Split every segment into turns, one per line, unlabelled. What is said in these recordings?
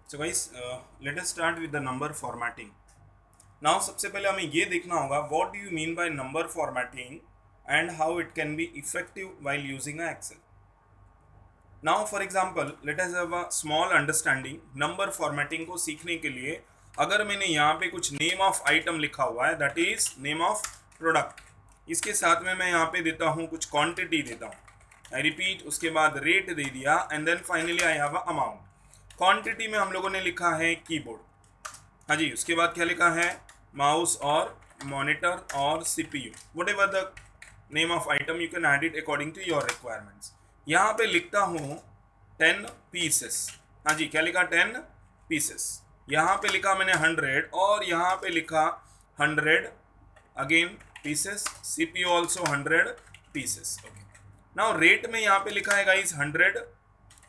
So guys let us start with the number formatting. Now सबसे पहले हमें ये देखना होगा what do you mean by number formatting and how it can be effective while using a excel. Now for example let us have a small understanding. Number formatting को सीखने के लिए अगर मैंने यहाँ पे कुछ नेम ऑफ आइटम लिखा हुआ है, that is name of product, इसके साथ में मैं यहाँ पे देता हूँ कुछ क्वांटिटी देता हूँ, आई रिपीट, उसके बाद रेट दे दिया and then finally I have a amount. Quantity में हम लोगों ने लिखा है कीबोर्ड, हाँ जी, उसके बाद क्या लिखा है, माउस और मॉनिटर और CPU, whatever the name of item you can add it according to your requirements. यहाँ पे लिखता हूँ 10 पीसेस, हाँ जी, क्या लिखा, 10 पीसेस। यहाँ पे लिखा मैंने 100 और यहाँ पे लिखा 100 again pieces, CPU also 100 pieces. Okay, now rate में यहाँ पे लिखा है गाइस 100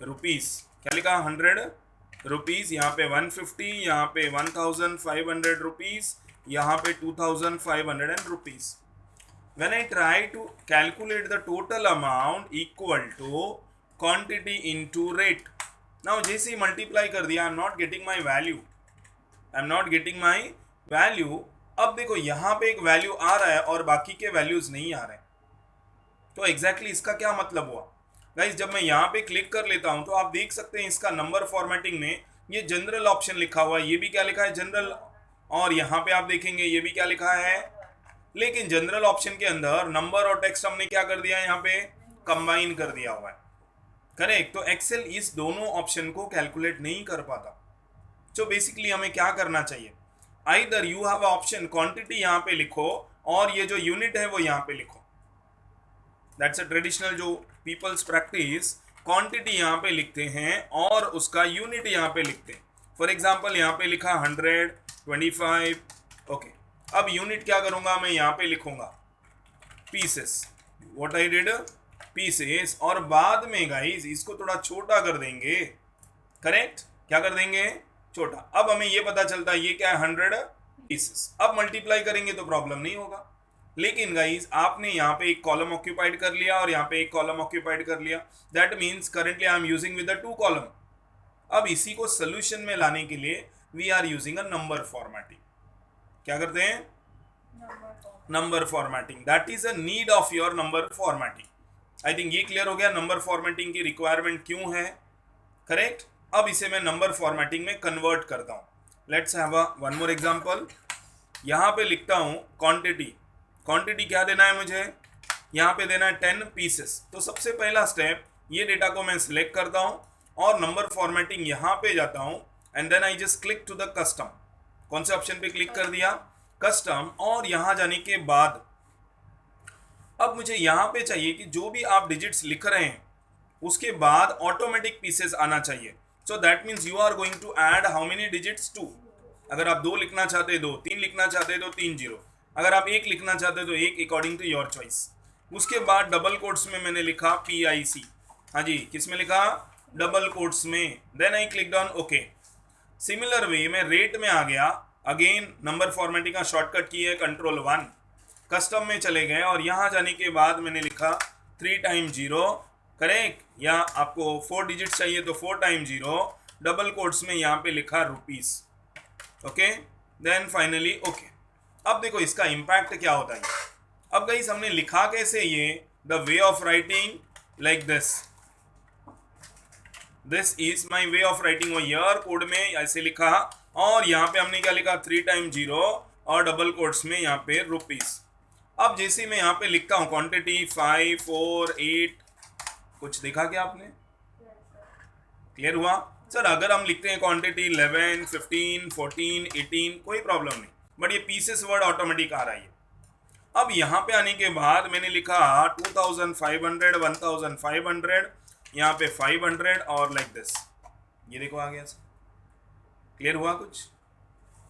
रुपीज, क्या लिखा, 100 रुपीज, यहाँ पे 150, यहाँ पे 1500 रुपीज, यहाँ पे 2500 rupees. When I try to calculate the total amount equal to quantity into rate, now जैसे ही मल्टीप्लाई कर दिया, I am not getting my value, I am not getting my value. अब देखो यहाँ पे एक वैल्यू आ रहा है और बाकी के वैल्यूज नहीं आ रहे, तो एग्जैक्टली इसका क्या मतलब हुआ गाइस। जब मैं यहाँ पे क्लिक कर लेता हूँ तो आप देख सकते हैं इसका नंबर फॉर्मेटिंग में ये जनरल ऑप्शन लिखा हुआ है, ये भी क्या लिखा है, जनरल, और यहाँ पे आप देखेंगे ये भी क्या लिखा है, लेकिन जनरल ऑप्शन के अंदर नंबर और टेक्स्ट हमने क्या कर दिया है, यहाँ पे कंबाइन कर दिया हुआ है, करेक्ट। तो एक्सेल इस दोनों ऑप्शन को कैलकुलेट नहीं कर पाता। तो बेसिकली हमें क्या करना चाहिए, either you have option quantity यहाँ पे लिखो और ये जो यूनिट है वो यहाँ पे लिखो, दैट्स अ ट्रेडिशनल जो पीपल्स प्रैक्टिस, क्वांटिटी यहाँ पे लिखते हैं और उसका यूनिट यहाँ पे लिखते हैं। फॉर एग्जांपल यहाँ पे लिखा 100, 25, ओके। अब यूनिट क्या करूंगा, मैं यहाँ पे लिखूंगा pieces, what I did, pieces, और बाद में गाइस इसको थोड़ा छोटा कर देंगे, करेक्ट, क्या कर देंगे, छोटा। अब हमें ये पता चलता है ये क्या है, 100 पीसेस। अब मल्टीप्लाई करेंगे तो प्रॉब्लम नहीं होगा, लेकिन गाइज आपने यहाँ पे एक कॉलम ऑक्यूपाइड कर लिया और यहाँ पे एक कॉलम ऑक्यूपाइड कर लिया, that means currently I am using with the 2 column. अब इसी को सोल्यूशन में लाने के लिए we are using a number formatting. क्या करते हैं, number formatting, that is a need of your number formatting. I think ये क्लियर हो गया नंबर फॉर्मेटिंग की रिक्वायरमेंट क्यों है, करेक्ट। अब इसे मैं नंबर फॉर्मेटिंग में कन्वर्ट करता हूँ। Let's have a one more example. यहाँ पे लिखता हूँ क्वांटिटी, क्वांटिटी क्या देना है मुझे, यहाँ पे देना है 10 पीसेस। तो सबसे पहला स्टेप, ये डेटा को मैं सिलेक्ट करता हूँ और नंबर फॉर्मेटिंग यहाँ पे जाता हूँ and then I just click to the custom. कौन से ऑप्शन पे क्लिक कर दिया, कस्टम, और यहाँ जाने के बाद अब मुझे यहाँ पे चाहिए कि जो भी आप डिजिट्स लिख रहे हैं उसके बाद ऑटोमेटिक पीसेस आना चाहिए। So that means you are going to add how many digits, 2। अगर आप 2 लिखना चाहते हैं 2, 3 लिखना चाहते हैं तो 3 जीरो, अगर आप 1 लिखना चाहते हैं तो 1, अकॉर्डिंग टू योर चॉइस। उसके बाद डबल कोट्स में मैंने लिखा PIC, हाँ जी, किस में लिखा, डबल कोट्स में, then I click on okay. Similar way मैं रेट में आ गया, अगेन नंबर फॉर्मेटिंग का शॉर्टकट की है Ctrl+1, कस्टम में चले गए और यहाँ जाने के बाद मैंने लिखा 3 टाइम 0, करेक्ट, या आपको 4 डिजिट्स चाहिए तो 4 टाइम 0, डबल कोट्स में यहाँ पे लिखा rupees, okay, then finally okay. अब देखो इसका इम्पैक्ट क्या होता है। अब गाइस हमने लिखा कैसे, ये the way of writing like this, this is my way of writing, वो ईयर कोड में ऐसे लिखा और यहाँ पे हमने क्या लिखा 3 टाइम 0 और डबल कोट्स में यहाँ पे रुपीस। अब जैसे मैं यहाँ पे लिखता हूँ क्वांटिटी 5, 4, 8, कुछ देखा क्या आपने, क्लियर हुआ सर। अगर हम लिखते हैं क्वांटिटी 11, 15, 14, 18, कोई प्रॉब्लम नहीं, बट ये पीसेस वर्ड ऑटोमेटिक आ रहा है। अब यहाँ पे आने के बाद मैंने लिखा 2500, 1500, यहाँ पे 500 और लाइक दिस, ये देखो आ गया सर, क्लियर हुआ कुछ।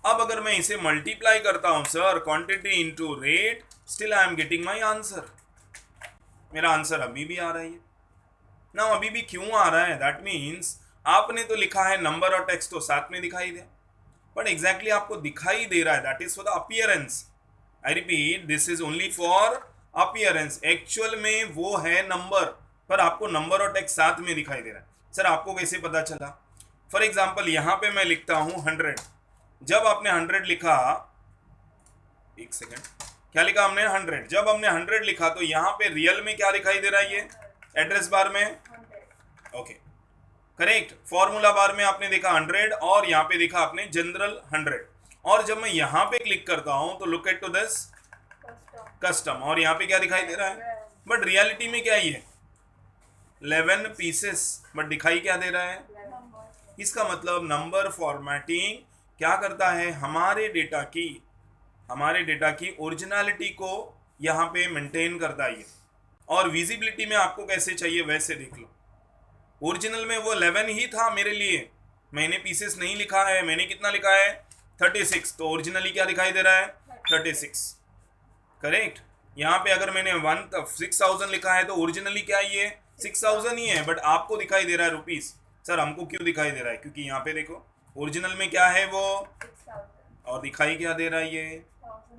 अब अगर मैं इसे मल्टीप्लाई करता हूँ sir, quantity into rate, still I am getting my answer, मेरा आंसर अभी भी आ रहा है ना। अभी भी क्यों आ रहा है, दैट मीन्स आपने तो लिखा है नंबर और टेक्स्ट तो साथ में दिखाई दे, बट एग्जैक्टली आपको दिखाई दे रहा है, that is for the appearance. I repeat, this is only for appearance, actual में वो है नंबर, पर आपको नंबर और टेक्स्ट साथ में दिखाई दे रहा है। सर आपको कैसे पता चला, फॉर एग्जाम्पल यहाँ पे मैं लिखता हूँ 100। जब आपने 100 लिखा, एक सेकेंड, क्या लिखा हमने 100। जब हमने 100 लिखा तो यहाँ पे रियल में क्या दिखाई दे रहा है, ये एड्रेस बार में, ओके करेक्ट। फॉर्मूला बार में आपने देखा 100 और यहाँ पे देखा आपने जनरल 100। और जब मैं यहाँ पे क्लिक करता हूँ तो look at to this custom, और यहाँ पे क्या दिखाई दे रहा है, बट रियलिटी में क्या ही है 11 पीसेस, बट दिखाई क्या दे रहा है। इसका मतलब नंबर फॉर्मेटिंग क्या करता है, हमारे डेटा की ओरिजिनलिटी को यहाँ पे मेंटेन करता है। और विजिबिलिटी में आपको कैसे चाहिए वैसे देख लो। ओरिजिनल में वो 11 ही था मेरे लिए, मैंने पीसेस नहीं लिखा है, मैंने कितना लिखा है 36, तो ओरिजिनली क्या दिखाई दे रहा है 36, करेक्ट। यहाँ पे अगर मैंने 6000 लिखा है तो ओरिजिनली क्या है, ये 6000 ही है, बट आपको दिखाई दे रहा है रुपीस। सर हमको क्यों दिखाई दे रहा है, क्योंकि यहाँ पे देखो ओरिजिनल में क्या है वो, और दिखाई क्या दे रहा है ये।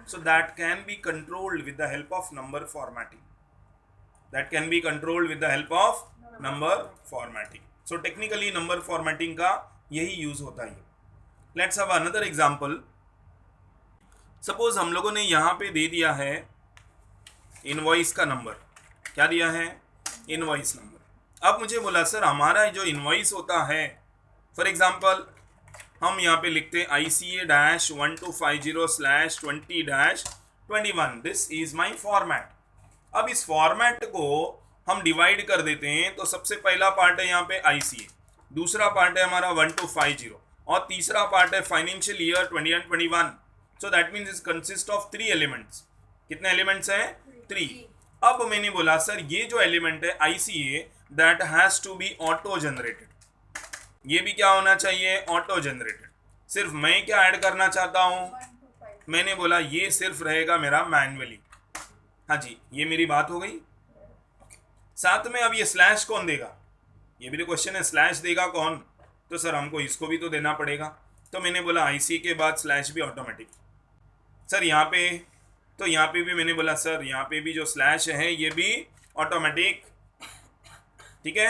So that can be controlled with the help of number formatting, number formatting. So technically number formatting का यही यूज होता है। Let's have another example. Suppose हम लोगों ने यहाँ पे दे दिया है इनवॉइस का नंबर, क्या दिया है, इनवॉइस नंबर। अब मुझे बोला सर हमारा जो इनवॉइस होता है, फॉर एग्जांपल हम यहाँ पे लिखते ICA-1250/20-21, this is my format. अब इस फॉर्मेट को हम डिवाइड कर देते हैं, तो सबसे पहला पार्ट है यहाँ पे ICA, दूसरा पार्ट है हमारा 1250, और तीसरा पार्ट है financial year 2021। So that means it consist of 3 elements. कितने एलिमेंट्स हैं, 3। अब मैंने बोला सर ये जो एलिमेंट है ICA, that has to be auto generated, ये भी क्या होना चाहिए, ऑटो जनरेटेड। सिर्फ मैं क्या ऐड करना चाहता हूँ, मैंने बोला ये सिर्फ रहेगा मेरा मैन्युअली। हाँ जी, ये मेरी बात हो गई। साथ में अब ये स्लैश कौन देगा, ये भी तो क्वेश्चन है, स्लैश देगा कौन, तो सर हमको इसको भी तो देना पड़ेगा। तो मैंने बोला IC के बाद स्लैश भी ऑटोमेटिक। सर यहाँ पे, तो यहाँ पे भी मैंने बोला सर यहाँ पे भी जो स्लैश है ये भी ऑटोमेटिक, ठीक है।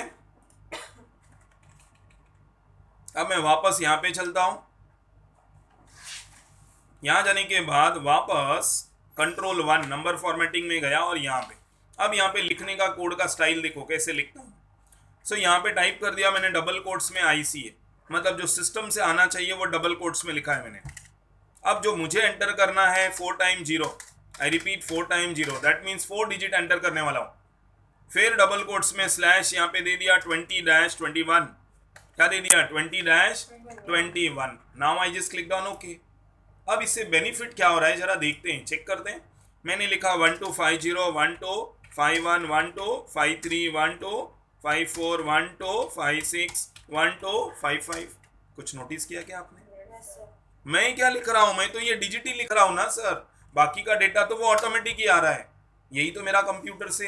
अब मैं वापस यहाँ पे चलता हूँ, यहाँ जाने के बाद वापस कंट्रोल 1 नंबर फॉर्मेटिंग में गया, और यहाँ पे अब यहाँ पे लिखने का कोड का स्टाइल देखो कैसे लिखता हूँ। सो यहाँ पे टाइप कर दिया मैंने डबल कोट्स में ICA, मतलब जो सिस्टम से आना चाहिए वो डबल कोट्स में लिखा है मैंने। अब जो मुझे एंटर करना है 4 time 0, I repeat 4 time 0, that means 4 digit enter करने वाला हूँ। फिर डबल कोट्स में स्लैश यहाँ पे दे दिया 20-21, क्या दे दिया 20-21। Now I just click on okay. अब इससे बेनिफिट क्या हो रहा है जरा देखते हैं, चेक करते हैं। मैंने लिखा 1250 1251 1253 1254 1256 1255, कुछ नोटिस किया क्या आपने? मैं क्या लिख रहा हूं, मैं तो ये डिजिट ही लिख रहा हूं ना सर, बाकी का डेटा तो वो ऑटोमेटिक ही आ रहा है। यही तो मेरा कंप्यूटर से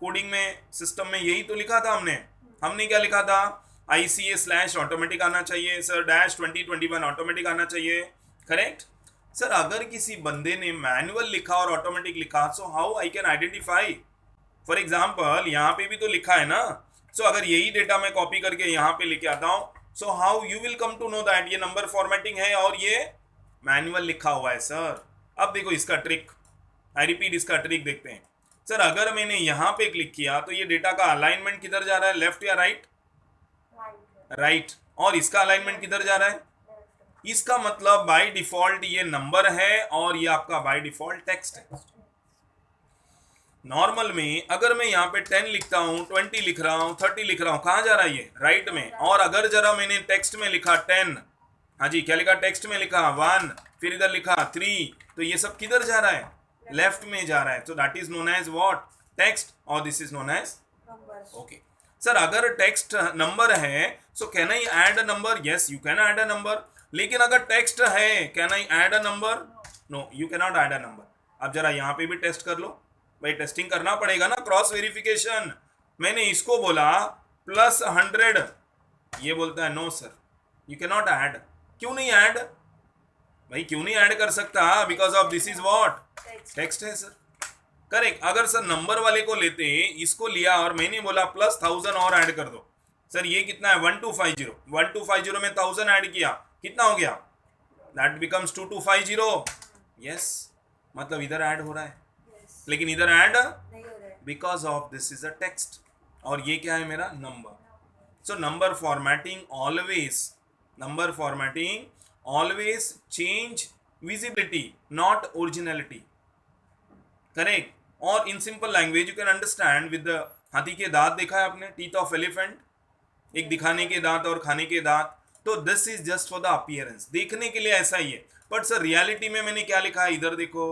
कोडिंग में सिस्टम में यही तो लिखा था हमने क्या लिखा था, ICA स्लैश ऑटोमेटिक आना चाहिए सर, -2021 ऑटोमेटिक आना चाहिए, करेक्ट। सर अगर किसी बंदे ने मैनुअल लिखा और ऑटोमेटिक लिखा, so how I can identify. For example यहाँ पे भी तो लिखा है ना, सो अगर यही डेटा मैं कॉपी करके यहाँ पे लेके आता हूँ, so how you will come to know that ये नंबर फॉर्मेटिंग है और ये मैनुअल लिखा हुआ है सर। अब देखो इसका ट्रिक, आई रिपीट इसका ट्रिक देखते हैं। सर अगर मैंने यहाँ पे क्लिक किया तो ये डेटा का अलाइनमेंट किधर जा रहा है, लेफ्ट या राइट, राइट। और इसका अलाइनमेंट किधर जा रहा है, इसका मतलब बाय डिफॉल्ट ये नंबर है और ये आपका बाय डिफॉल्ट टेक्स्ट है। नॉर्मल में अगर मैं यहाँ पे 10 लिखता हूँ, 20 लिख रहा हूँ, 30 लिख रहा हूँ, कहाँ जा रहा है ये, राइट में। और अगर जरा मैंने टेक्स्ट में लिखा 10, हाँ जी क्या लिखा, टेक्स्ट में लिखा 1, फिर इधर लिखा 3, तो ये सब किधर जा रहा है, लेफ्ट में जा रहा है। तो that is known as what, text, और this is known as okay. Sir अगर टेक्स्ट नंबर है, so can I add a number, yes you can add a number. लेकिन अगर टेक्स्ट है, can I add a number, no you can not add a number. अब जरा यहाँ पे भी टेस्ट कर लो, भाई टेस्टिंग करना पड़ेगा ना, क्रॉस वेरिफिकेशन। मैंने इसको बोला +100, ये बोलता है no sir you can not add. क्यों नहीं ऐड भाई, क्यों नहीं ऐड कर सकता, because of this is what, text है सर, करेक्ट। अगर सर नंबर वाले को लेते, इसको लिया और मैंने बोला +1000 और ऐड कर दो, सर ये कितना है 1250, 1250 में 1000 ऐड किया, कितना हो गया, दैट बिकम्स 2250। यस, मतलब इधर ऐड हो रहा है, लेकिन इधर ऐड
नहीं हो रहा है।
Because of this is a text, और ये क्या है मेरा number. So number formatting always change visibility not originality, correct. और in simple language you can understand with the हाथी के दांत देखा है आपने, टीथ ऑफ एलिफेंट, एक दिखाने के दांत और खाने के दांत, तो this is just for the appearance, देखने के लिए ऐसा ही है, बट सर रियलिटी में मैंने क्या लिखा है, इधर देखो,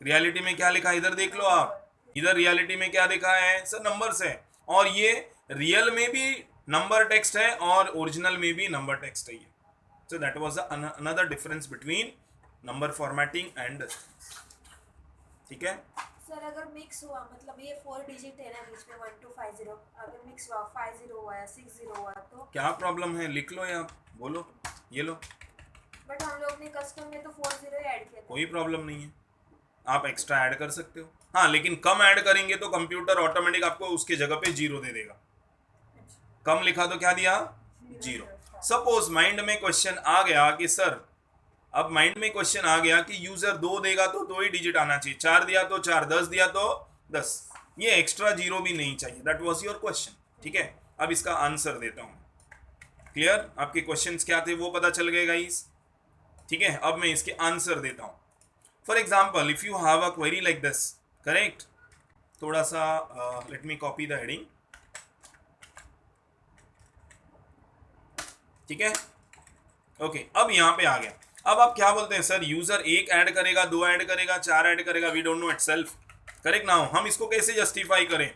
रियलिटी में क्या लिखा है, इधर देख लो आप, इधर रियलिटी में क्या लिखा है सर, नंबर्स है, और ये रियल में भी नंबर टेक्स्ट है और ओरिजिनल में भी नंबर टेक्स्ट है ये। So that was another difference between number formatting and, ठीक है।
सर अगर मिक्स हुआ, मतलब ये 4 डिजिट है ना बीच में 1250, अगर मिक्स हुआ 50 हुआ या 60 हुआ तो
क्या प्रॉब्लम है, लिख लो या बोलो, ये लो,
बट हम लोग ने कस्टम में तो 40 ऐड किया था।
कोई प्रॉब्लम नहीं है, आप एक्स्ट्रा ऐड कर सकते हो। हाँ, लेकिन कम ऐड करेंगे तो कंप्यूटर ऑटोमेटिक आपको उसके जगह पे 0 दे देगा, कम लिखा तो क्या दिया 0। सपोज माइंड में क्वेश्चन आ गया कि सर, अब माइंड में क्वेश्चन आ गया कि यूजर 2 देगा तो 2 ही डिजिट आना चाहिए, 4 दिया तो 4, 10 दिया तो 10, ये एक्स्ट्रा 0 भी नहीं चाहिए, दैट वाज योर क्वेश्चन, ठीक है। अब इसका आंसर देता हूं, क्लियर, आपके क्वेश्चंस क्या थे वो पता चल गए गाइस, ठीक है। अब मैं इसके आंसर देता हूं। For example if you have a query like this, correct, थोड़ा सा let me copy the heading, ठीक है, ओके। अब यहां पे आ गया, अब आप क्या बोलते हैं सर, यूजर 1 ऐड करेगा, 2 ऐड करेगा, 4 ऐड करेगा, we don't know itself, correct ना हो, हम इसको कैसे जस्टिफाई करें।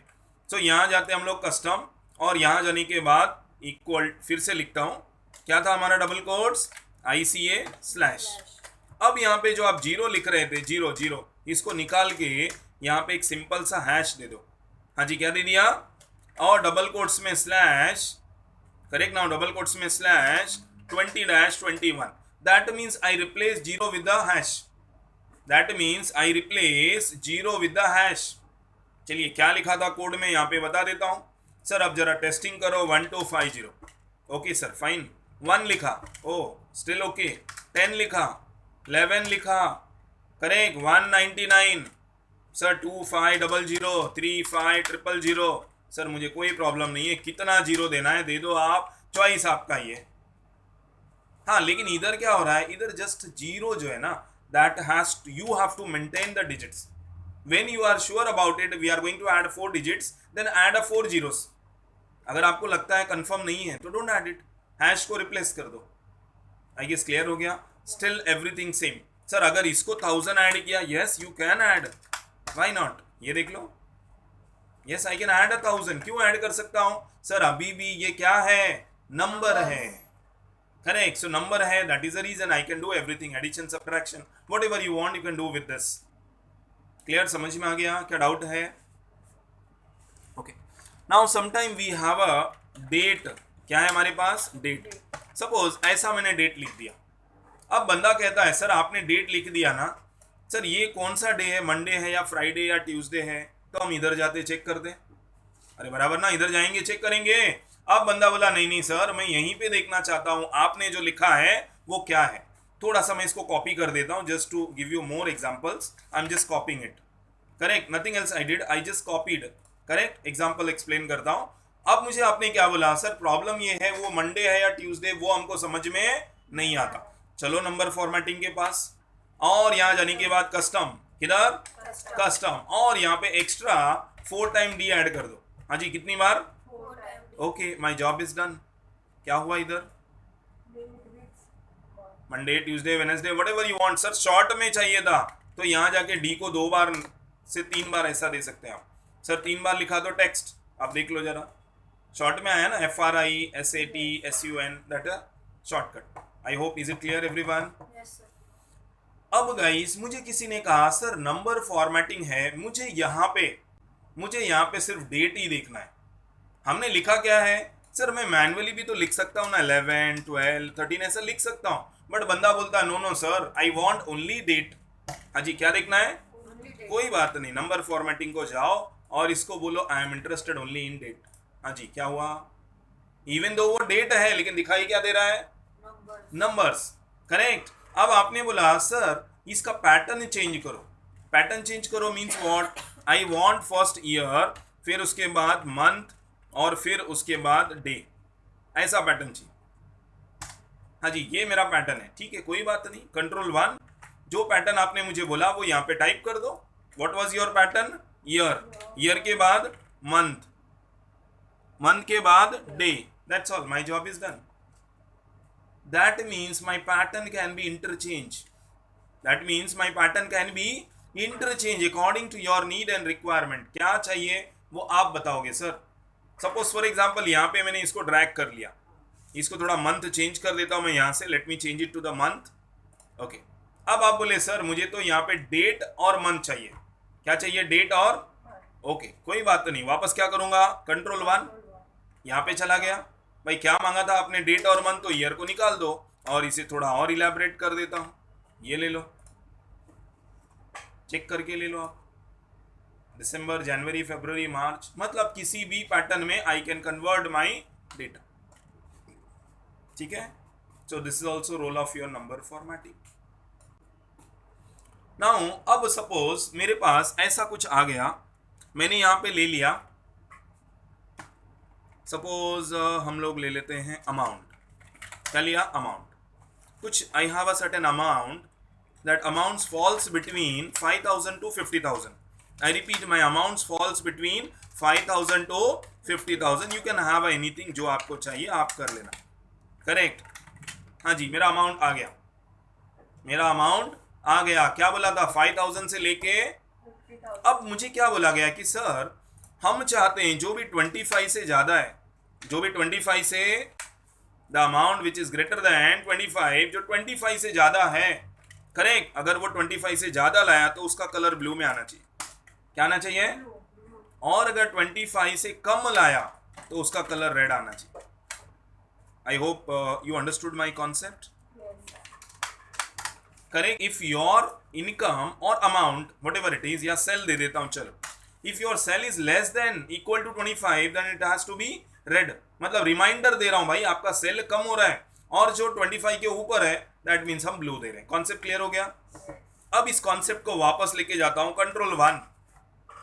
सो यहां जाते हैं हम लोग कस्टम, और यहां जाने के बाद इक्वल, फिर से लिखता हूं, क्या था हमारा डबल कोट्स ICA/। अब यहाँ पे जो आप 0 लिख रहे थे, 0 0, इसको निकाल के यहाँ पे एक सिंपल सा हैश दे दो। हाँ जी, क्या दे दिया, और डबल कोट्स में slash, correct now, double quotes में slash 20-21, that means I replace 0 with the hash, that means I replace 0 with the hash। चलिए क्या लिखा था कोड में यहाँ पे बता देता हूँ सर, अब जरा टेस्टिंग करो, 1250, ओके सर फाइन, 1 लिखा, ओ स्टिल ओके, 10 लिखा, 11 लिखा, करेक्ट, 199 सर, 2500, 3500, सर मुझे कोई प्रॉब्लम नहीं है, कितना 0 देना है दे दो आप, चॉइस आपका ही है। हाँ, लेकिन इधर क्या हो रहा है, इधर जस्ट 0 जो है ना, that has you have to maintain the digits, when you are sure about it we are going to add 4 digits, then add a 4 zeros। अगर आपको लगता है कंफर्म नहीं है तो डोंट ऐड इट, हैश को रिप्लेस कर दो। आई गेस क्लियर हो गया, स्टिल एवरीथिंग सेम। सर अगर इसको 1000 ऐड किया, yes you can add, why not, ये देख लो, यस आई कैन ऐड 1000, क्यों ऐड कर सकता हूं सर, अभी भी ये क्या है, नंबर है, करेक्ट। सो नंबर है, that is the reason I can do everything, addition subtraction whatever you want you can do with this. Clear, समझ में आ गया, क्या डाउट है, okay. Now sometime we have a date, क्या है हमारे पास, डेट। सपोज ऐसा मैंने डेट लिख दिया, अब बंदा कहता है सर आपने डेट लिख दिया ना, सर ये कौन सा डे है, मंडे है या फ्राइडे या ट्यूसडे है, तो हम इधर जाते चेक कर दें, अरे बराबर ना, इधर जाएंगे चेक करेंगे। अब बंदा बोला नहीं नहीं सर मैं यहीं पे देखना चाहता हूं आपने जो लिखा है वो क्या है। थोड़ा सा मैं इसको कॉपी कर देता हूं just to give you more examples, I am just copying it, correct, nothing else I did, I just copied, correct. Example explain करता हूं। अब मुझे आपने क्या बोला सर, प्रॉब्लम ये है वो मंडे है या ट्यूसडे वो हमको समझ में नहीं आता, चलो नंबर फॉर्मेटिंग के पास, और यहां जाने के बाद कस्टम, किधर, कस्टम, और यहाँ पे एक्स्ट्रा 4 टाइम डी ऐड कर दो। हाँ जी, कितनी बार, okay, my job is done. क्या हुआ इधर, Monday Tuesday Wednesday whatever you want, sir short में चाहिए था तो यहाँ जाके डी को 2 बार से 3 बार ऐसा दे सकते हैं आप, सर 3 बार लिखा तो टेक्स्ट, आप देख लो जरा, शॉर्ट में आया ना, FRISAT SUN, that shortcut. I hope is it clear everyone. अब गाइस मुझे किसी ने कहा सर नंबर फॉर्मेटिंग है, मुझे यहाँ पे सिर्फ डेट ही देखना है, हमने लिखा क्या है सर, मैं मैनुअली भी तो लिख सकता हूँ ना, 11 12 13 ऐसा लिख सकता हूँ, बट बंदा बोलता है no no sir I want only date. हाँ जी, क्या देखना है, कोई बात नहीं, नंबर फॉर्मेटिंग को जाओ और इसको बोलो I am interested only in date, हाँ जी, क्या हुआ? इवन दो वो डेट है लेकिन दिखाई क्या दे रहा है? नंबर्स। करेक्ट। अब आपने बोला सर इसका पैटर्न चेंज करो। पैटर्न चेंज करो means what? I want first year, फिर उसके बाद मंथ, और फिर उसके बाद डे। ऐसा पैटर्न चाहिए। हाँ जी, ये मेरा पैटर्न है। ठीक है, कोई बात नहीं। कंट्रोल 1, जो पैटर्न आपने मुझे बोला वो यहाँ पे टाइप कर दो। What was your pattern? Year. Year के बाद मंथ, मंथ के बाद day. That's all, my job is done. That means my pattern can be interchanged. That means my pattern can be interchanged according to your need and requirement. क्या चाहिए वो आप बताओगे sir. Suppose for example यहाँ पे मैंने इसको drag कर लिया, इसको थोड़ा मंथ चेंज कर देता हूँ मैं यहाँ से। Let me change it to the month. Okay, अब आप बोले सर मुझे तो यहाँ पे डेट और मंथ चाहिए। क्या चाहिए? डेट और। ओके, कोई बात नहीं। वापस क्या करूंगा? कंट्रोल 1, यहाँ पे चला गया। भाई क्या मांगा था आपने? डेट और मंथ, तो ईयर को निकाल दो और इसे थोड़ा और इलेबरेट कर देता हूँ। ये ले लो, चेक करके ले लो आप। दिसंबर, जनवरी, फरवरी, मार्च, मतलब किसी भी पैटर्न में I can convert my data. ठीक है, so this is also role of your number formatting. Now अब सपोज मेरे पास ऐसा कुछ आ गया, मैंने यहाँ पे ले लिया। सपोज हम लोग ले लेते हैं अमाउंट। क्या लिया? अमाउंट। कुछ I have a certain amount, that amounts falls between 5000 to 50,000. I repeat, my amounts falls between 5,000 to 50,000. You can have anything जो आपको चाहिए आप कर लेना। करेक्ट। हाँ जी, मेरा अमाउंट आ गया, मेरा अमाउंट आ गया। क्या बोला था? 5,000 से लेके। अब मुझे क्या बोला गया कि सर हम चाहते हैं जो भी 25 से ज़्यादा है, जो भी 25 से, the amount which is greater than 25, जो 25 से ज़्यादा है। करेक्ट। अगर वो 25 से ज़्यादा लाया तो उसका कलर ब्लू में आना चाहिए। क्या आना चाहिए? और अगर 25 से कम लाया तो उसका कलर रेड आना चाहिए। I hope you understood my concept. Correct. If your income और amount whatever it is, या सेल दे देता हूं चलो, if your cell is less than equal to 25 then it has to be red. मतलब reminder दे रहा हूं भाई आपका सेल कम हो रहा है, और जो 25 के ऊपर है दैट मीन्स हम ब्लू दे रहे हैं। कॉन्सेप्ट क्लियर हो गया? अब इस कॉन्सेप्ट को वापस लेके जाता हूं कंट्रोल 1।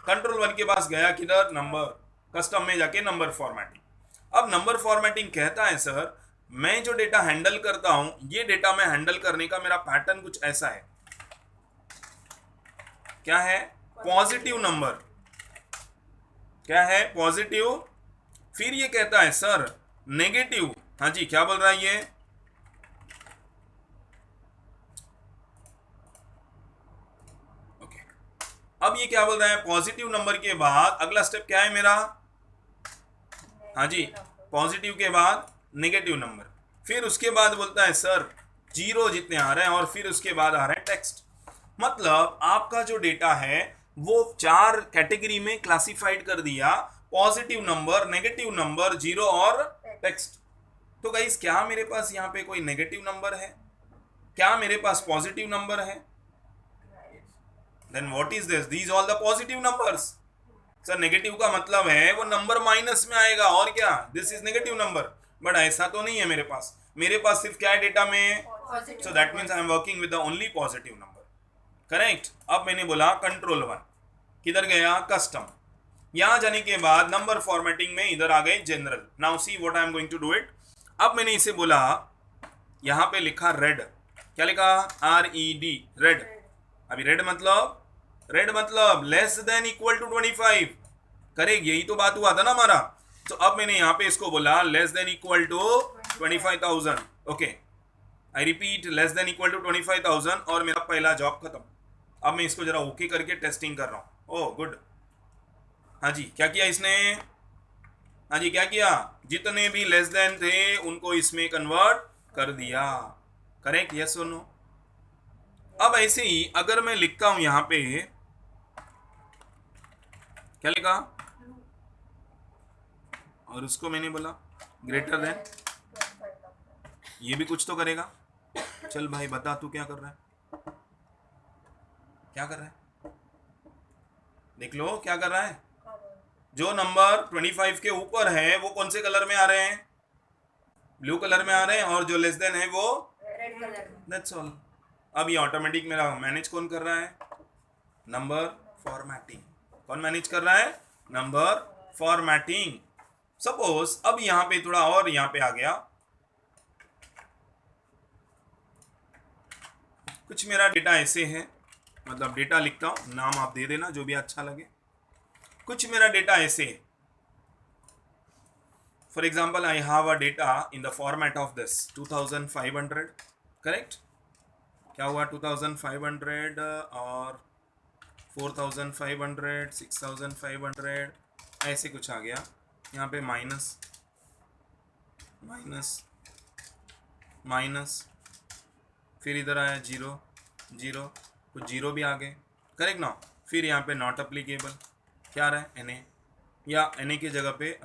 कंट्रोल 1 के पास गया किधर? नंबर, कस्टम में जाके नंबर फॉर्मेटिंग। अब नंबर फॉर्मेटिंग कहता है सर मैं जो डेटा हैंडल करता हूं, ये डेटा मैं हैंडल करने का मेरा पैटर्न कुछ ऐसा है। क्या है? Positive number. क्या है? पॉजिटिव। फिर ये कहता है सर नेगेटिव। हाँ जी, क्या बोल रहा है ये? ओके, अब ये क्या बोल रहा है? पॉजिटिव नंबर के बाद अगला स्टेप क्या है मेरा? हाँ जी, पॉजिटिव के बाद नेगेटिव नंबर। फिर उसके बाद बोलता है सर जीरो जितने आ रहे हैं, और फिर उसके बाद आ रहा है टेक्स्ट। मतलब आपका जो डेटा है वो 4 कैटेगरी में क्लासिफाइड कर दिया, positive number, negative number, zero और टेक्स्ट। तो गाइस क्या मेरे पास यहाँ पे कोई नेगेटिव नंबर है? क्या मेरे पास पॉजिटिव नंबर है? Then what is this? These all the positive numbers. Sir negative का मतलब है वो नंबर माइनस में आएगा, और क्या? This is negative number. But ऐसा तो नहीं है मेरे पास। मेरे पास सिर्फ क्या है डेटा में? सो that means I am working with the only positive number. Correct. अब मैंने बोला कंट्रोल 1, किधर गया? कस्टम। यहां जाने के बाद नंबर फॉर्मेटिंग में इधर आ गए general. Now see what I am going to do it. अब मैंने इसे बोला, यहां पे लिखा रेड। क्या लिखा? RED, red. अभी रेड मतलब less than equal to 25। Correct, यही तो बात हुआ था ना हमारा। तो अब मैंने यहाँ पे इसको बोला less than equal to 25,000। Okay, I repeat, less than equal to 25,000, और मेरा पहला जॉब खत्म। अब मैं इसको जरा ओके करके टेस्टिंग कर रहा हूँ। Oh good. हाँ जी, क्या किया इसने? हाँ जी, क्या किया? जितने भी लेस देन थे उनको इसमें कन्वर्ट कर दिया। करेक्ट, यस और नो? अब ऐसे ही अगर मैं लिखता हूं यहां पे, क्या लिखा? और उसको मैंने बोला ग्रेटर देन, ये भी कुछ तो करेगा। चल भाई बता तू क्या कर रहा है? क्या कर रहा है? देख लो क्या कर रहा है। जो नंबर 25 के ऊपर है वो कौन से कलर में आ रहे हैं? ब्लू कलर में आ रहे हैं, और जो लेस देन है वो
रेड कलर में।
That's all. अब ये ऑटोमेटिक मेरा मैनेज कौन कर रहा है? Number formatting. कौन मैनेज कर रहा है? Number formatting. सपोज अब यहाँ पे थोड़ा और यहाँ पे आ गया, कुछ मेरा डेटा ऐसे है, मतलब डेटा लिखता हूँ, नाम आप दे देना जो भी अच्छा लगे। कुछ मेरा डेटा ऐसे है, for example I have a data in the format of this 2500, correct? क्या हुआ? 2500 और 4500, 6500 ऐसे कुछ आ गया। यहाँ पे माइनस माइनस माइनस, फिर इधर आया जीरो जीरो, कुछ जीरो भी आ गए, करेक्ट ना? फिर यहाँ पे नॉट अप्लीकेबल, क्या आ रहा है? एन ए, या एन ए की जगह पे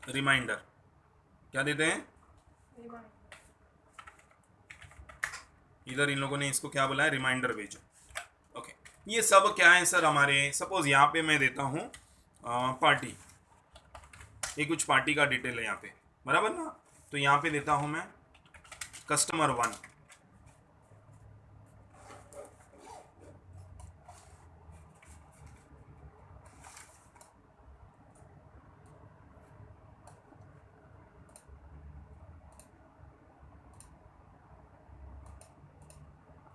रिमाइंडर, क्या देते हैं? इधर इन लोगों ने इसको क्या बोला है? रिमाइंडर भेजो। ओके, ये सब क्या है सर हमारे? सपोज यहाँ पे मैं देता हूँ पार्टी, ये कुछ पार्टी का डिटेल है यहाँ पे, बराबर ना? तो यहाँ पे देता हूँ मैं कस्टमर 1,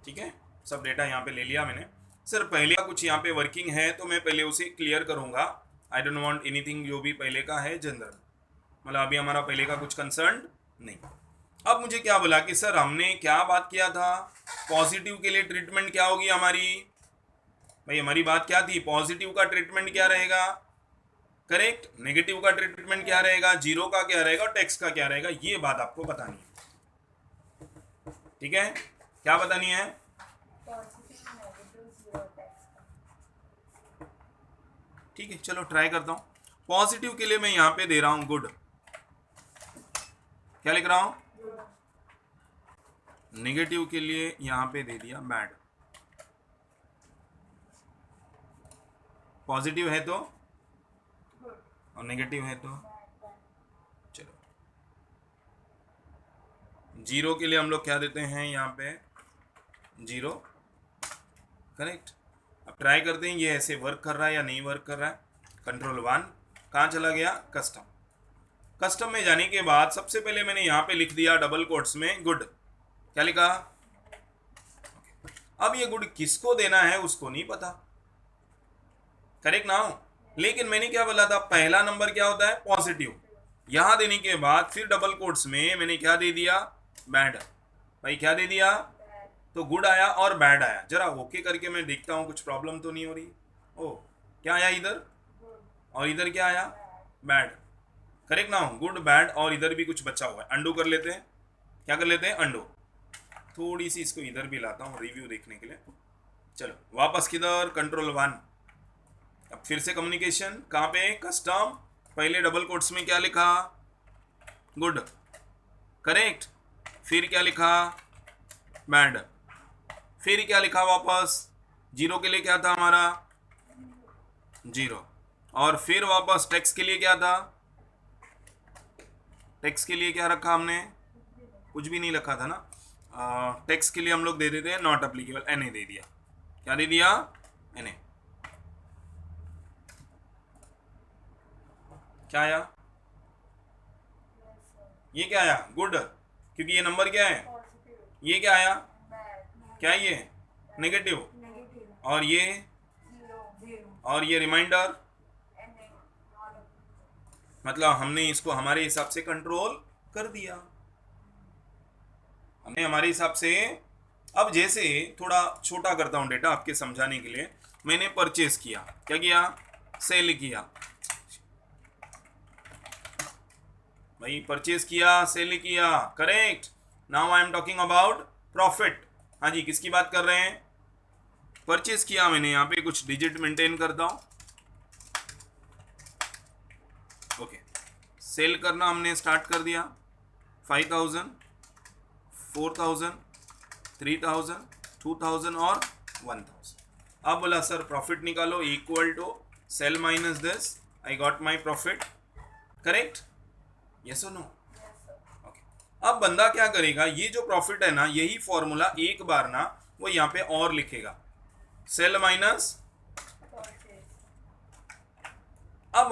ठीक है? सब डेटा यहाँ पे ले लिया मैंने। सर पहले का कुछ यहाँ पे वर्किंग है तो मैं पहले उसे क्लियर करूँगा। आई डोंट वांट एनीथिंग जो भी पहले का है जनरल, मतलब अभी हमारा पहले का कुछ कंसर्न नहीं। अब मुझे क्या बोला कि सर हमने क्या बात किया था? पॉजिटिव के लिए ट्रीटमेंट क्या होगी हमारी? भाई हमारी बात क्या थी? पॉजिटिव का ट्रीटमेंट क्या रहेगा, करेक्ट? नेगेटिव का ट्रीटमेंट क्या रहेगा, जीरो का क्या रहेगा और टेक्स का क्या रहेगा, ये बात आपको बतानी है, ठीक है? क्या बतानी है? ठीक है, चलो ट्राई करता हूँ। पॉजिटिव के लिए मैं यहाँ पे दे रहा हूँ गुड, क्या लिख रहा हूँ? नेगेटिव के लिए यहाँ पे दे दिया बैड। पॉजिटिव है तो और नेगेटिव है तो चलो। जीरो के लिए हम लोग क्या देते हैं यहाँ पे? Zero, correct? अब ट्राई करते हैं ये ऐसे वर्क कर रहा है या नहीं वर्क कर रहा है। कंट्रोल 1 कहाँ चला गया? कस्टम। कस्टम में जाने के बाद सबसे पहले मैंने यहाँ पे लिख दिया डबल कोट्स में गुड, क्या लिखा? अब ये गुड किसको देना है उसको नहीं पता, करेक्ट ना? लेकिन मैंने क्या बोला था? पहला नंबर क्या होता है? पॉजिटिव। यहां देने के बाद फिर डबल कोट्स में मैंने क्या दे दिया? बैड। भाई क्या दे दिया? तो गुड आया और बैड आया। जरा ओके करके मैं देखता हूँ कुछ प्रॉब्लम तो नहीं हो रही। ओ, क्या आया इधर और इधर क्या आया? बैड, करेक्ट ना? गुड बैड और इधर भी कुछ बचा हुआ है। अंडू कर लेते हैं, क्या कर लेते हैं? अंडू। थोड़ी सी इसको इधर भी लाता हूँ रिव्यू देखने के लिए। चलो वापस किधर? कंट्रोल 1। अब फिर से कम्युनिकेशन कहाँ पे? कस्टम। पहले डबल कोट्स में क्या लिखा? Good, correct? फिर क्या लिखा? बैड। फिर क्या लिखा वापस? जीरो के लिए क्या था हमारा? जीरो। और फिर वापस टेक्स्ट के लिए क्या था? टेक्स्ट के लिए क्या रखा हमने? कुछ भी नहीं रखा था ना। टेक्स्ट के लिए हम लोग दे देते हैं नॉट अप्लीकेबल, एन ए दे दिया। क्या दे दिया? N A. क्या आया? ये क्या आया? गुड, क्योंकि ये नंबर क्या है? ये क्या आया? क्या ये? नेगेटिव। और ये रिमाइंडर, मतलब हमने इसको हमारे हिसाब से कंट्रोल कर दिया, हमने हमारे हिसाब से। अब जैसे थोड़ा छोटा करता हूं डेटा आपके समझाने के लिए। मैंने परचेज किया, क्या किया? सेल किया। भाई परचेज किया, सेल किया, correct? Now I am talking about profit. हाँ जी, किसकी बात कर रहे हैं? परचेज किया मैंने, यहाँ पे कुछ डिजिट मेंटेन करता हूँ। ओके, सेल करना हमने स्टार्ट कर दिया। 5000, 4000, 3000, 2000 और 1000। अब बोला सर प्रॉफिट निकालो equal to sell minus this, I got my profit, correct? Yes और नो? ओके, अब बंदा क्या करेगा, ये जो प्रॉफिट है ना, यही फॉर्मूला एक बार ना वो यहाँ पे और लिखेगा, सेल माइनस। अब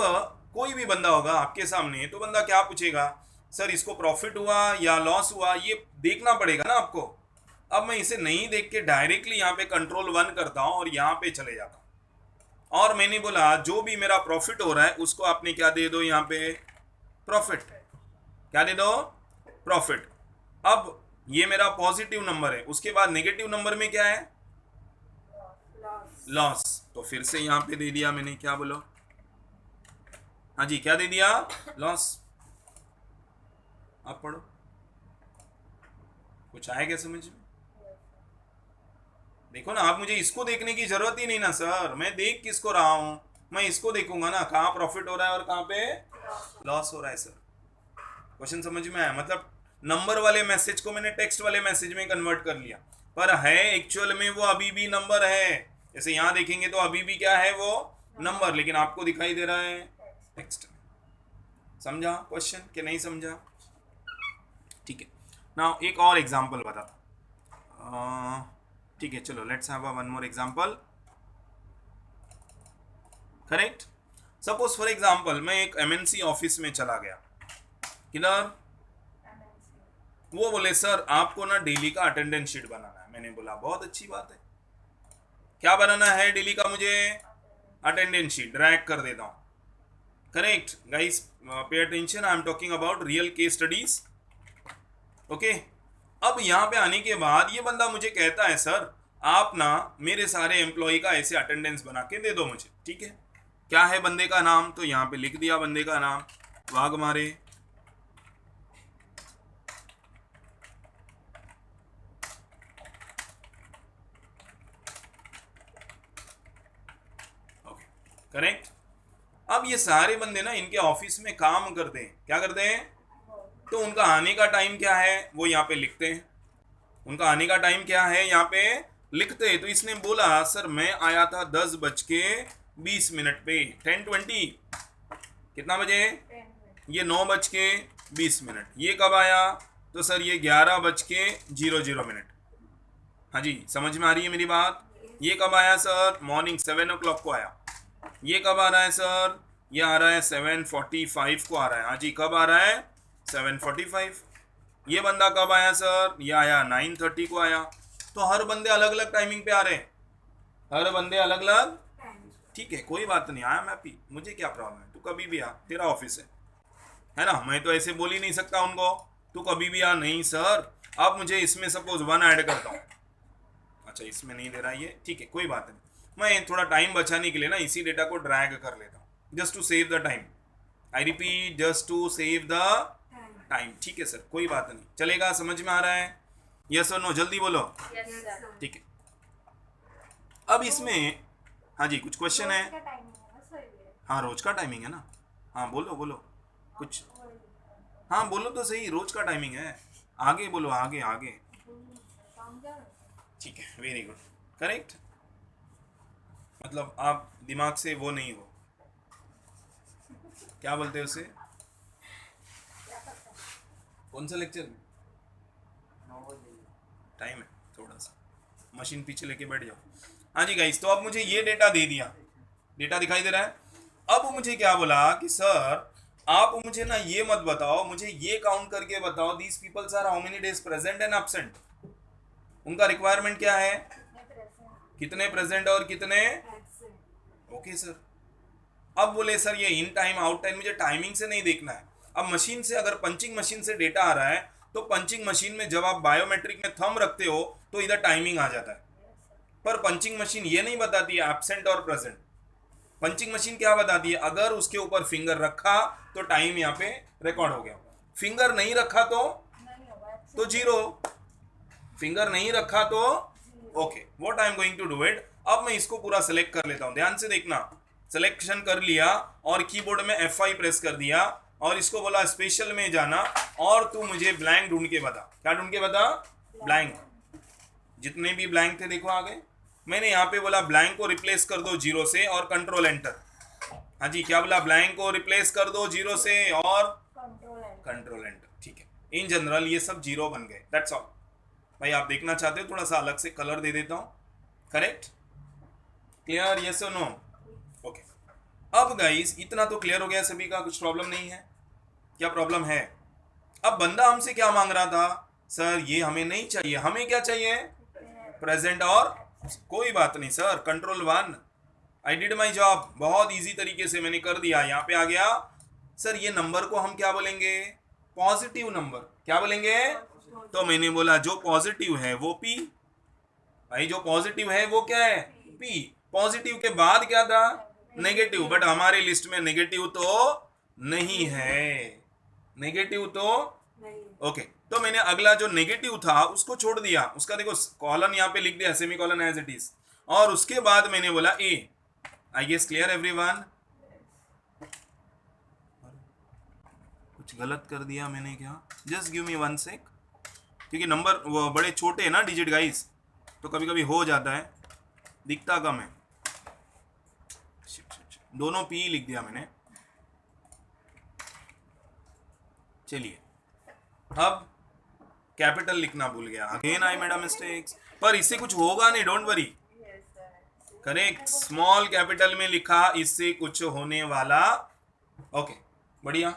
कोई भी बंदा होगा आपके सामने तो बंदा क्या पूछेगा, सर इसको प्रॉफिट हुआ या लॉस हुआ, ये देखना पड़ेगा ना आपको। अब मैं इसे नहीं देख के डायरेक्टली यहाँ पे कंट्रोल 1 करता हूँ और यहाँ पे चले जाता हूँ, और मैंने बोला जो भी मेरा प्रॉफिट हो रहा है उसको आपने क्या दे दो, यहाँ पे प्रॉफिट, क्या दे दो, प्रॉफिट। अब ये मेरा पॉजिटिव नंबर है, उसके बाद नेगेटिव नंबर में क्या है, लॉस, तो फिर से यहाँ पे दे दिया मैंने, क्या बोलो, हाँ जी क्या दे दिया, लॉस। आप पढ़ो, कुछ आएगा समझ में? देखो ना, आप मुझे इसको देखने की जरूरत ही नहीं ना सर, मैं देख किसको रहा हूं, मैं इसको देखूंगा ना, कहाँ प्रॉफिट हो रहा है और कहाँ पे लॉस हो रहा है। सर क्वेश्चन समझ में आया? मतलब नंबर वाले मैसेज को मैंने टेक्स्ट वाले मैसेज में कन्वर्ट कर लिया, पर है एक्चुअल में वो अभी भी नंबर है। जैसे यहाँ देखेंगे तो अभी भी क्या है, वो नंबर, लेकिन आपको दिखाई दे रहा है टेक्स्ट। समझा क्वेश्चन कि नहीं समझा? ठीक है, नाउ एक और एग्जांपल बताता। ठीक है, चलो let's have one more example, correct? Suppose for example मैं एक एमएनसी ऑफिस में चला गया, किधर, वो बोले सर आपको ना डेली का अटेंडेंस शीट बनाना है। मैंने बोला बहुत अच्छी बात है, क्या बनाना है डेली का मुझे, अटेंडेंस शीट, ड्रैग कर देता हूँ, correct guys, pay attention, I am talking about real case studies, okay. अब यहाँ पे आने के बाद ये बंदा मुझे कहता है सर आप ना मेरे सारे एम्प्लॉय का ऐसे अटेंडेंस बना के दे दो मुझे, ठीक है? क्या है बंदे का नाम, तो यहाँ पे लिख दिया बंदे का नाम, वाघमारे, ओके, करेक्ट। अब ये सारे बंदे ना इनके ऑफिस में काम करते हैं, क्या करते हैं, तो उनका आने का टाइम क्या है वो यहाँ पे लिखते हैं, उनका आने का टाइम क्या है यहाँ पे लिखते हैं। तो इसने बोला सर मैं आया था 10:20 पे, 10:20, कितना बजे, ये 9:20। ये कब आया, तो सर ये 11:00 हाँ जी, समझ में आ रही है मेरी बात? ये कब आया सर, मॉर्निंग 7 o'clock को आया। ये कब आ रहा है सर, ये आ रहा है 7:45 को आ रहा है। हाँ जी, कब आ रहा है, 7:45। ये बंदा कब आया सर, ये आया 9:30 को आया। तो हर बंदे अलग अलग टाइमिंग पे आ रहे हैं, हर बंदे अलग अलग, ठीक है कोई बात नहीं, आई एम हैप्पी, मुझे क्या प्रॉब्लम है, तू कभी भी आ, तेरा ऑफिस है ना। मैं तो ऐसे बोल ही नहीं सकता उनको तू कभी भी आ, नहीं सर। अब मुझे इसमें सपोज 1 ऐड करता हूँ, अच्छा इसमें नहीं दे रहा ये, ठीक है कोई बात नहीं, मैं थोड़ा टाइम बचाने के लिए ना इसी डेटा को ड्रैग कर लेता हूँ, just to save the time, I repeat just to save the time, ठीक है सर कोई बात नहीं, चलेगा, समझ में आ रहा है, यस और नो, जल्दी बोलो, ठीक है। अब इसमें हाँ जी कुछ क्वेश्चन है, हाँ रोज का टाइमिंग है ना, हाँ बोलो बोलो कुछ, हाँ बोलो तो सही, रोज का टाइमिंग है, आगे बोलो, आगे आगे, ठीक है वेरी गुड, करेक्ट। मतलब आप दिमाग से वो नहीं हो, क्या बोलते हैं उसे, कौन सा लेक्चर में टाइम है, थोड़ा सा मशीन पीछे लेके बैठ जाओ। हाँ जी गाइस, तो अब मुझे ये डेटा दे दिया, डेटा दिखाई दे रहा है। अब मुझे क्या बोला कि सर आप मुझे ना ये मत बताओ, मुझे ये काउंट करके बताओ these peoples are how many days present and absent. उनका रिक्वायरमेंट क्या है, कितने प्रेजेंट और कितने, ओके सर। अब बोले सर ये इन टाइम आउट टाइम, मुझे टाइमिंग से नहीं देखना है। अब मशीन से, अगर पंचिंग मशीन से डेटा आ रहा है तो पंचिंग मशीन में जब आप बायोमेट्रिक में थंब रखते हो तो इधर टाइमिंग आ जाता है, पर पंचिंग मशीन ये नहीं बताती है एब्सेंट और प्रेजेंट। पंचिंग मशीन क्या बताती है, अगर उसके ऊपर फिंगर रखा तो टाइम यहाँ पे रिकॉर्ड हो गया, फिंगर नहीं रखा तो जीरो, फिंगर नहीं रखा तो okay, what I am going to do it. अब मैं इसको पूरा सेलेक्ट कर लेता हूँ, ध्यान से देखना, सिलेक्शन कर लिया और कीबोर्ड में F5 प्रेस कर दिया और इसको बोला स्पेशल में जाना और तू मुझे ब्लैंक ढूंढ के बता, क्या ढूंढ के बता, ब्लैंक, जितने भी ब्लैंक थे देखो आ गए। मैंने यहाँ पे बोला ब्लैंक को रिप्लेस कर दो 0 से और कंट्रोल एंटर। हाँ जी, क्या बोला? ब्लैंक को रिप्लेस कर दो 0 से और कंट्रोल एंटर। ठीक है, इन जनरल ये सब 0 बन गए, दैट्स ऑल। भाई आप देखना चाहते हो थोड़ा सा अलग से कलर दे देता हूँ। करेक्ट? क्लियर? यस और नो? ओके। अब गाइस इतना तो क्लियर हो गया सभी का, कुछ प्रॉब्लम नहीं है? क्या प्रॉब्लम है? अब बंदा हमसे क्या मांग रहा था? सर ये हमें नहीं चाहिए, हमें क्या चाहिए? प्रेजेंट और कोई बात नहीं sir, control 1, I did my job, बहुत इजी तरीके से मैंने कर दिया। यहाँ पे आ गया सर, ये नंबर को हम क्या बोलेंगे? Positive number. क्या बोलेंगे? तो मैंने बोला जो पॉजिटिव है वो पी। भाई जो पॉजिटिव है वो क्या है? पी। पॉजिटिव के बाद क्या था? नेगेटिव, बट हमारे लिस्ट में नेगेटिव तो नहीं है, नेगेटिव तो ओके। तो मैंने अगला जो नेगेटिव था उसको छोड़ दिया, उसका देखो कॉलन यहाँ पे लिख दिया, semicolon as it is, और उसके बाद मैंने बोला A. I guess clear everyone? कुछ गलत कर दिया मैंने क्या? जस्ट गिव मी 1 सेक, क्योंकि नंबर वो बड़े छोटे हैं ना डिजिट गाइस, तो कभी कभी हो जाता है, दिखता कम है। दोनों पी लिख दिया मैंने। चलिए, अब कैपिटल लिखना भूल गया, again I made a mistakes, पर इससे कुछ होगा नहीं, don't worry. Correct, small capital में लिखा, इससे कुछ होने वाला। ओके, बढ़िया।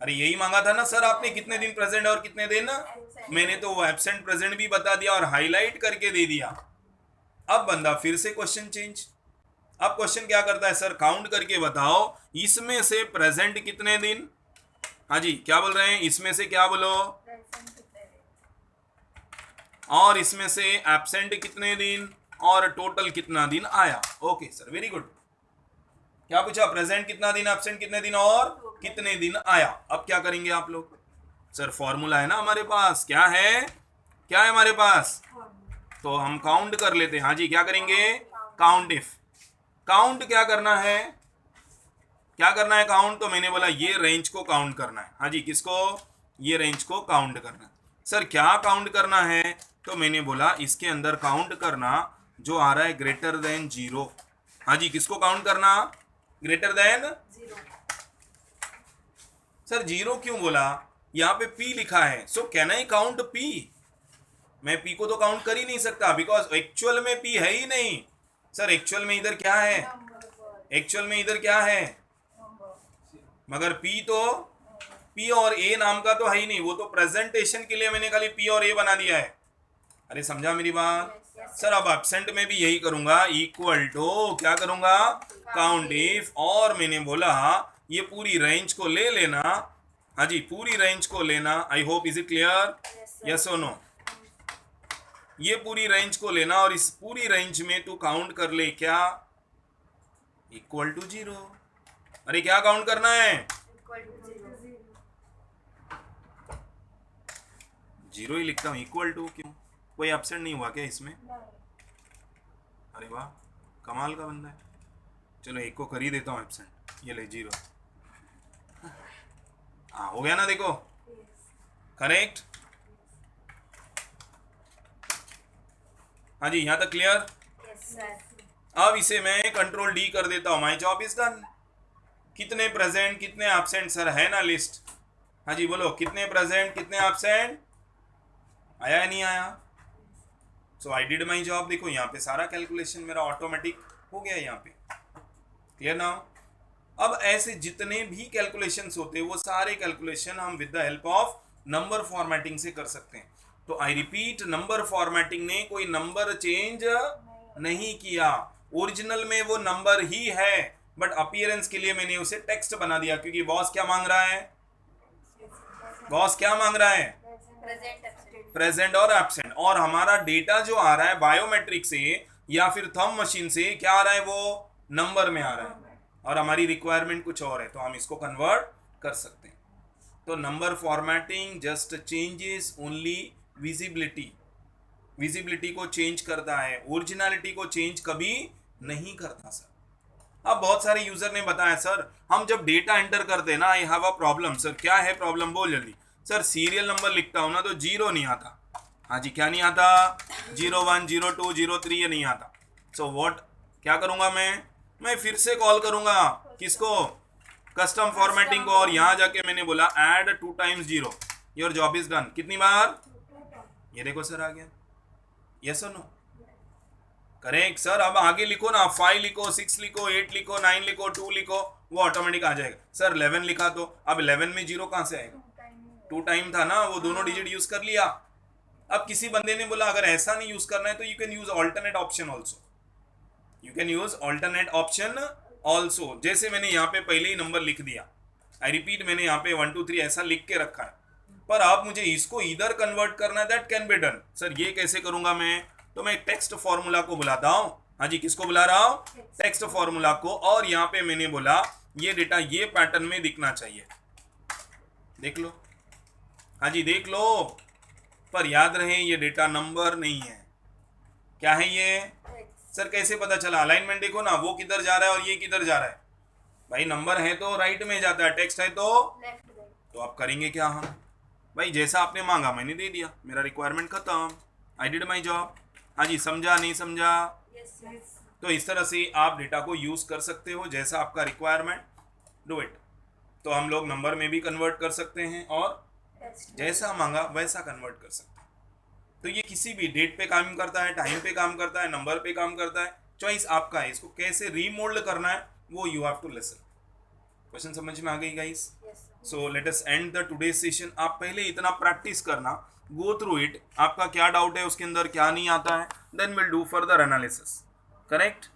अरे यही मांगा था ना सर आपने, कितने दिन प्रेजेंट और कितने दिन? मैंने तो वो एब्सेंट प्रेजेंट भी बता दिया और हाईलाइट करके दे दिया। अब बंदा फिर से क्वेश्चन चेंज। अब क्वेश्चन क्या करता है? सर काउंट करके बताओ इसमें से प्रेजेंट कितने दिन। हाँ जी, क्या बोल रहे हैं? इसमें से क्या बोलो? और इसमें से एब्सेंट कितने दिन और टोटल कितना दिन आया। Okay sir, very good. क्या पूछा? प्रेजेंट कितना दिन, एब्सेंट कितने दिन और कितने दिन आया। अब क्या करेंगे आप लोग? सर फॉर्मूला है ना हमारे पास, क्या है? क्या है हमारे पास? तो हम काउंट कर लेते हैं। हाँ जी, क्या करेंगे? Count if. काउंट क्या करना है? क्या करना है काउंट? तो मैंने बोला ये रेंज को काउंट करना है। हाँ जी, किसको? ये रेंज को काउंट करना है। सर क्या काउंट करना है? तो मैंने बोला इसके अंदर काउंट करना जो आ रहा है ग्रेटर देन 0। हाँ जी, किसको काउंट करना? Greater than 0। सर 0 क्यों बोला? यहाँ पे P लिखा है, so can I count P? मैं P को तो काउंट कर ही नहीं सकता, बिकॉज एक्चुअल में P है ही नहीं। सर एक्चुअल में इधर क्या है? एक्चुअल में इधर क्या है? मगर P और A नाम का तो है ही नहीं, वो तो प्रेजेंटेशन के लिए मैंने खाली P और A बना दिया है। अरे समझा मेरी बात? सर अब एब्सेंट में भी यही करूंगा, इक्वल टू क्या करूंगा? काउंट इफ, और मैंने बोला ये पूरी रेंज को ले लेना। हाँ जी, पूरी रेंज को लेना। I hope is it clear? Yes और नो? ये पूरी रेंज को लेना और इस पूरी रेंज में तू काउंट कर ले क्या? Equal to 0। अरे क्या काउंट करना है? 0 ही लिखता हूँ, इक्वल टू क्यों? कोई एब्सेंट नहीं हुआ क्या इसमें? अरे वाह, कमाल का बंदा है। चलो एक को कर ही देता हूँ एब्सेंट, ये ले 0। हाँ हो गया ना, देखो करेक्ट। हाँ जी, यहाँ तक क्लियर? अब इसे मैं कंट्रोल D कर देता हूँ, माई जॉब इज डन। कितने प्रेजेंट कितने एब्सेंट सर है ना लिस्ट? हाँ जी बोलो, कितने प्रेजेंट कितने एब्सेंट? आया या नहीं आया? सो आई डिड माई जॉब। देखो यहाँ पे सारा कैलकुलेशन मेरा ऑटोमेटिक हो गया यहाँ पे। Clear now? अब ऐसे जितने भी कैलकुलेशंस होते हैं वो सारे कैलकुलेशन हम with the help of number formatting से कर सकते हैं। तो आई रिपीट, नंबर फॉर्मेटिंग ने कोई नंबर चेंज नहीं किया, ओरिजिनल में वो नंबर ही है, बट अपीयरेंस के लिए मैंने उसे टेक्स्ट बना दिया, क्योंकि बॉस क्या मांग रहा है? बॉस क्या मांग रहा है? प्रेजेंट और एब्सेंट। और हमारा डेटा जो आ रहा है बायोमेट्रिक से या फिर थंब मशीन से, क्या आ रहा है? वो नंबर में आ रहा है, और हमारी रिक्वायरमेंट कुछ और है, तो हम इसको कन्वर्ट कर सकते हैं। तो number formatting just changes only visibility. Visibility को चेंज करता है, ओरिजिनलिटी को चेंज कभी नहीं करता सर। अब बहुत सारे यूजर ने बताया सर हम जब डेटा एंटर करते हैं ना, आई हैव अ प्रॉब्लम। सर क्या है प्रॉब्लम? बोल जल्दी। सर सीरियल नंबर लिखता हूं ना तो 0 नहीं आता। हाँ जी, क्या नहीं आता? 01, 02, 03 ये नहीं आता। सो व्हाट क्या करूंगा मैं फिर से कॉल करूंगा किसको, कस्टम फॉर्मेटिंग को, और यहां जाके मैंने बोला add 2 times 0, your job is done. कितनी बार, ये देखो सर आ गया, यस और नो, करेक्ट सर। अब आगे लिखो ना, 5 लिखो, 6 लिखो, 8 लिखो, 9 लिखो, 2 लिखो, वो ऑटोमेटिक आ जाएगा। सर 11 लिखा तो अब 11 में 0 कहां से आएगा, 2 टाइम था ना, वो दोनों डिजिट यूज कर लिया। अब किसी बंदे ने बोला अगर ऐसा नहीं यूज करना है तो you can use alternate option also, you can use alternate option also. जैसे मैंने यहाँ पे पहले ही नंबर लिख दिया, आई रिपीट, मैंने यहाँ पे 1 2 3 ऐसा लिख के रखा है, पर आप मुझे इसको इधर कन्वर्ट करना है, that can be done. Sir ये कैसे करूंगा मैं, तो मैं टेक्स्ट फॉर्मूला को बुलाता हूं। हाँ जी, किसको बुला रहा हूं, टेक्स्ट फॉर्मूला को, और यहाँ पे मैंने बोला ये डेटा ये पैटर्न में दिखना चाहिए, देख लो। हाँ जी देख लो, पर याद रहे ये डेटा नंबर नहीं है, क्या है ये। सर कैसे पता चला, अलाइनमेंट देखो ना, वो किधर जा रहा है और ये किधर जा रहा है। भाई नंबर है तो राइट में जाता है, टेक्स्ट है तो आप करेंगे क्या हम, भाई जैसा आपने मांगा मैंने दे दिया, मेरा रिक्वायरमेंट खत्म, आई डिड माई जॉब। हाँ जी, समझा नहीं समझा। तो इस तरह से आप डेटा को यूज कर सकते हो, जैसा आपका रिक्वायरमेंट, डू इट। तो हम लोग नंबर में भी कन्वर्ट कर सकते हैं और जैसा मांगा वैसा कन्वर्ट कर सकते हैं। तो ये किसी भी डेट पे काम करता है, टाइम पे काम करता है, नंबर पे काम करता है, चॉइस आपका है। इसको कैसे रीमोल्ड करना है वो you have to listen. Question समझ में आ गई guys? So let us end the today session. आप पहले इतना प्रैक्टिस करना, गो थ्रू इट, आपका क्या डाउट है उसके अंदर, क्या नहीं आता है, then will do further analysis, correct?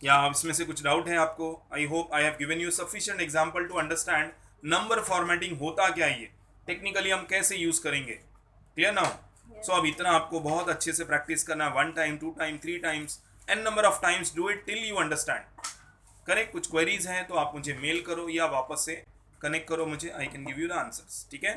या इसमें से कुछ डाउट है आपको? I hope I have given you sufficient example to understand number formatting होता क्या है, ये टेक्निकली हम कैसे यूज करेंगे। Clear now? सो अब इतना आपको बहुत अच्छे से प्रैक्टिस करना है, 1 time 2 time 3 times, N number of times, do it till you understand. Correct? कुछ क्वेरीज हैं तो आप मुझे मेल करो या वापस से कनेक्ट करो मुझे, I can give you the answers, ठीक है?